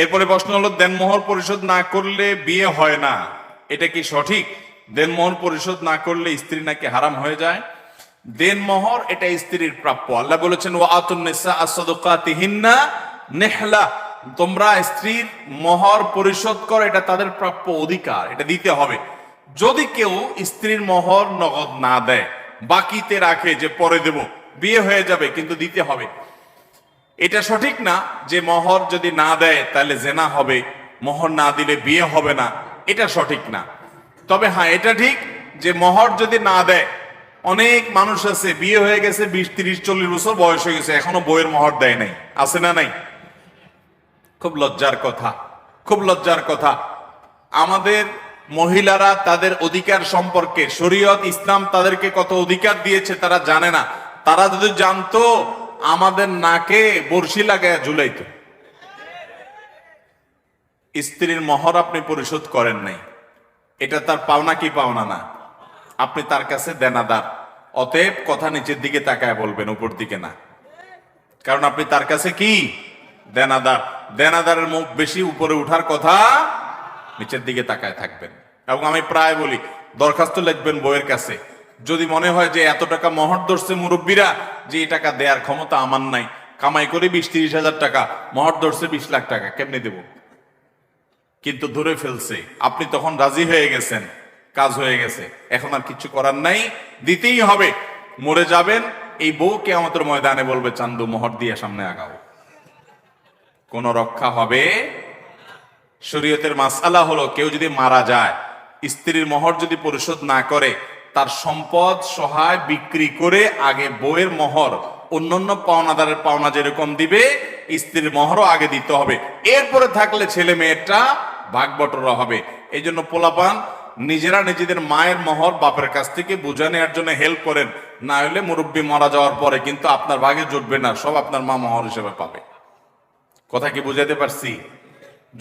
এরপরে প্রশ্ন হলো, দেনমোহর পরিশোধ না করলে বিয়ে হয় না, এটা কি সঠিক? দেনমোহর পরিশোধ না করলে স্ত্রী নাকি হারাম হয়ে যায়। দেনমোহর এটা স্ত্রীর প্রাপ্য। আল্লাহ বলেছেন, ওয়া আতুন নিসা আস-সাদুকাতিহিন্না নিহলা, তোমরা স্ত্রীর মোহর পরিশোধ করো, এটা তাদের প্রাপ্য অধিকার, এটা দিতে হবে। যদি কেউ স্ত্রীর মোহর নগদ না দেয়, বাকিতে রাখে যে পরে দেব, বিয়ে হয়ে যাবে কিন্তু দিতে হবে, এটা সঠিক না। যে মোহর যদি না দেয় তাহলে জেনা হবে, মোহর না দিলে বিয়ে হবে না, এটা সঠিক না। তবে হ্যাঁ, এটা ঠিক যে মোহর যদি না দেয়, অনেক মানুষ আছে বিয়ে হয়ে গেছে 20, 30, 40 বছর বয়স হয়ে গেছে, এখনো বইয়ের মোহর দেয় নাই, আছে না নাই? খুব লজ্জার কথা, খুব লজ্জার কথা। আমাদের মহিলারা তাদের অধিকার সম্পর্কে, শরীয়ত ইসলাম তাদেরকে কত অধিকার দিয়েছে তারা জানে না। তারা যদি জানতো, আমাদের নাকে বর্ষি লাগায় ঝুলাইতো। স্ত্রীর মোহর আপনি পরিশোধ করেন নাই, এটা তার পাওনা কি পাওনা না? আপনি তার কাছে দেনাদার। অতএব কথা নিচের দিকে তাকায় বলবেন, উপর দিকে না, কারণ আপনি তার কাছে কি দেনাদার। দেনাদারের মুখ বেশি উপরে উঠার কথা, নিচের দিকে তাকায় থাকবেন। এবং আমি প্রায় বলি, দরখাস্ত লিখবেন বইয়ের কাছে, যদি মনে হয় যে এত টাকা মোহর ধরছে মুরব্বীরা, যে এই টাকা দেওয়ার ক্ষমতা আমার নাই, কামাই করে 20-30 হাজার টাকা, মোহর ধরছে 20 লাখ টাকা, কেমনে দেব? কিন্তু ধরে ফেলছে, আপনি তখন রাজি হয়ে গেছেন, কাজ হয়ে গেছে, এখন আর কিছু করার নাই, দিতেই হবে। মরে যাবেন, এই বউকে আমাদের ময়দানে বলবে, চান্দু মোহর দিয়ে সামনে আগাও, কোন রক্ষা হবে? শরীয়তের মাসআলা হলো, কেউ যদি মারা যায়, স্ত্রীর মোহর যদি পরিশোধ না করে, তার সম্পদ সহায় বিক্রি করে আগে বউয়ের মোহর, অন্যান্য পাওনাদারের পাওনা যেরকম দিবে, স্ত্রীর মোহরও আগে দিতে হবে। এরপরে থাকলে ছেলে মেয়েটা ভাগ বটরা হবে। এই জন্য পোলাপান নিজেরা নিজেদের মায়ের মোহর বাপের কাছ থেকে বুঝে নেওয়ার জন্য হেল্প করেন, না হলে মুরব্বী মারা যাওয়ার পরে কিন্তু আপনার ভাগে জুটবে না, সব আপনার মা মোহর হিসেবে পাবে। কথা কি বুঝাতে পারছি?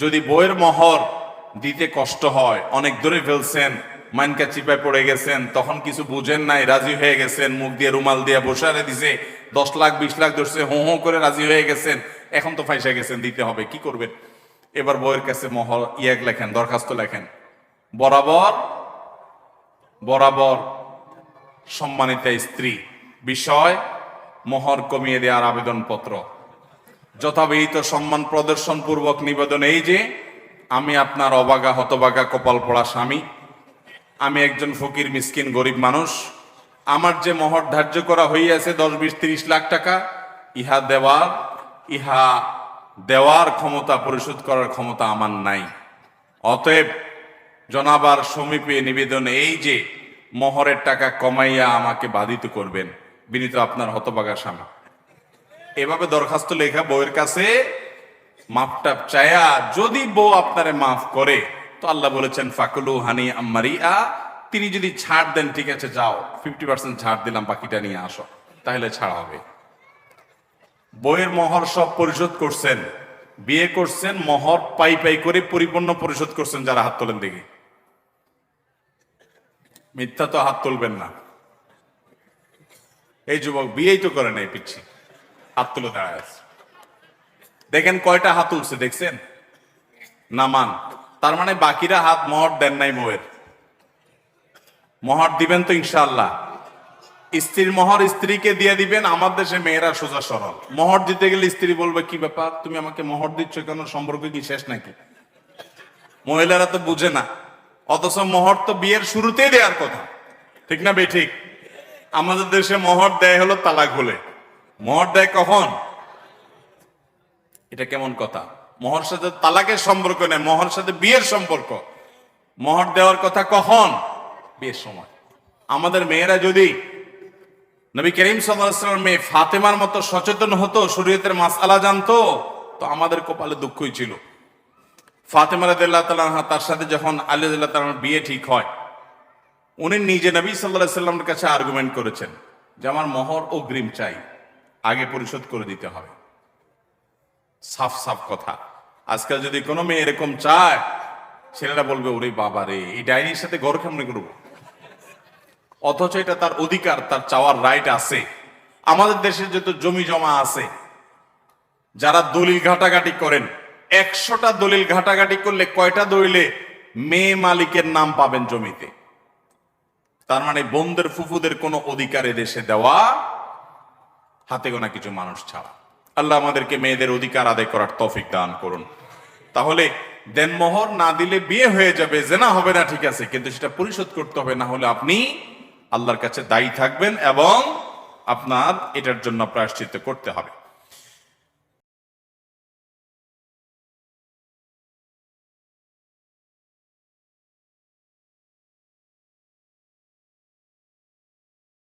যদি বইয়ের মোহর দিতে কষ্ট হয়, অনেক ধরে ফেলছেন, মাইনকা চিপায় পড়ে গেছেন, তখন কিছু বুঝেন নাই, রাজি হয়ে গেছেন, মুখ দিয়ে রুমাল দিয়ে বসারে দিছে, 10 লাখ 20 লাখ ধরছে, হো হো করে রাজি হয়ে গেছেন, এখন তো ফাইসা গেছেন, দিতে হবে, কি করবেন? এবার বইয়ের কাছে মোহর লেখেন, দরখাস্ত লেখেন, বরাবর বরাবর সম্মানিতা স্ত্রী, বিষয় মোহর কমিয়ে দেওয়ার আবেদনপত্র, যথাবিহিত সম্মান প্রদর্শন পূর্বক নিবেদন এই যে, আমি আপনার অবাগা হতবাগা কপাল পড়া স্বামী, আমি একজন ফকির মিসকিন গরিব মানুষ, আমার যে মোহর ধার্য করা হইয়াছে 10, 20, 30 লাখ টাকা, ইহা দেওয়ার ক্ষমতা, পরিশোধ করার ক্ষমতা আমার নাই। অতএব জনাবার সমীপে নিবেদন এই যে, মোহরের টাকা কমাইয়া আমাকে বাধিত করবেন, বিনীত আপনার হতবাগা স্বামী। এভাবে দরখাস্ত লেখা বউয়ের কাছে মাপটাপ চায়া, যদি বউ আপনারে মাফ করে, তো আল্লাহ বলেছেন ফাকুলু হানি আম্মারিয়া, তিনি যদি ছাড় দেন, ঠিক আছে যাও 50% ছাড় দিলাম, বাকিটা নিয়ে আসো, তাহলে ছাড়া হবে। বউয়ের মোহর সব পরিশোধ করছেন, বিয়ে করছেন, মোহর পাই পাই করে পরিপূর্ণ পরিশোধ করছেন, যারা হাত তোলেন দেখি, মিথ্যা তো হাত তুলবেন না। এই যুবক বিয়েই তো করে নাই, পিচ্ছি হাত তুলে দাঁড়ায় আছে, দেখেন কয়টা হাত উঠছে, দেখছেন? নামান, তার মানে বাকিরা হাত মোহর দেন নাই বউয়ের। মোহর দিবেন তো ইনশাআল্লাহ? স্ত্রীর মোহর স্ত্রীকে দিয়ে দিবেন। আমার দেশে মেয়েরা সোজা সরল, মোহর দিতে গেলে স্ত্রী বলবে, কি ব্যাপার তুমি আমাকে মোহর দিচ্ছ কেন, সম্পর্ক কি শেষ নাকি? মহিলারা তো বুঝে না, অথচ মোহর তো বিয়ের শুরুতেই দেওয়ার কথা, ঠিক না বেঠিক? আমাদের দেশে মোহর দেয় হলো তালাক হলে, মোহর দেয় কখন? এটা কেমন কথা? মোহর সাথে তালাকের সম্পর্ক নেই, মোহর সাথে বিয়ের সম্পর্ক। মোহর দেওয়ার কথা কখন? বিয়ের সময়। আমাদের মেয়েরা যদি নবী করিম সাল্লাল্লাহু আলাইহি ওয়াসাল্লামের মেয়ে ফাতেমার মতো সচেতন হতো, শরীয়তের মাসআলা জানতো, তো আমাদের কপালে দুঃখই ছিল। ফাতেমা রাদিয়াল্লাহু তাআলা আনহা, তার সাথে যখন আলী রাদিয়াল্লাহু তাআলার বিয়ে ঠিক হয়, উনি নিজে নবী সাল্লাল্লাহু আলাইহি ওয়াসাল্লামের কাছে আর্গুমেন্ট করেছেন যে আমার মোহর অগ্রিম চাই, আগে পরিশোধ করে দিতে হবে। সাফ সাফ কথা। আজকাল যদি কোনো মেয়ে এরকম চায়, ছেলেরা বলবে, ওরে বাবা রে, এই ডাইনির সাথে ঘর কেমনে করবো? অথচ এটা তার অধিকার, তার চাওয়ার রাইট আছে। আমাদের দেশে যত জমি জমা আছে, যারা দলিল ঘাটাঘাটি করেন, 100টা দলিল ঘাটাঘাটি করলে কয়টা দলিলে মেয়ে মালিকের নাম পাবেন জমিতে? তার মানে বোনদের ফুফুদের কোনো অধিকার দেশে দেওয়া হাতে গোনা কিছু মানুষ ছাড়া। আল্লাহ আমাদেরকে মেয়েদের অধিকার আদায় করার তৌফিক দান করুন। তাহলে দেনমোহর না দিলে বিয়ে হয়ে যাবে, জেনা হবে না, ঠিক আছে, কিন্তু সেটা পরিশোধ করতে হবে, না হলে আপনি আল্লাহর কাছে দায়ী থাকবেন এবং আপনার এটার জন্য প্রায়শ্চিত্ত করতে হবে।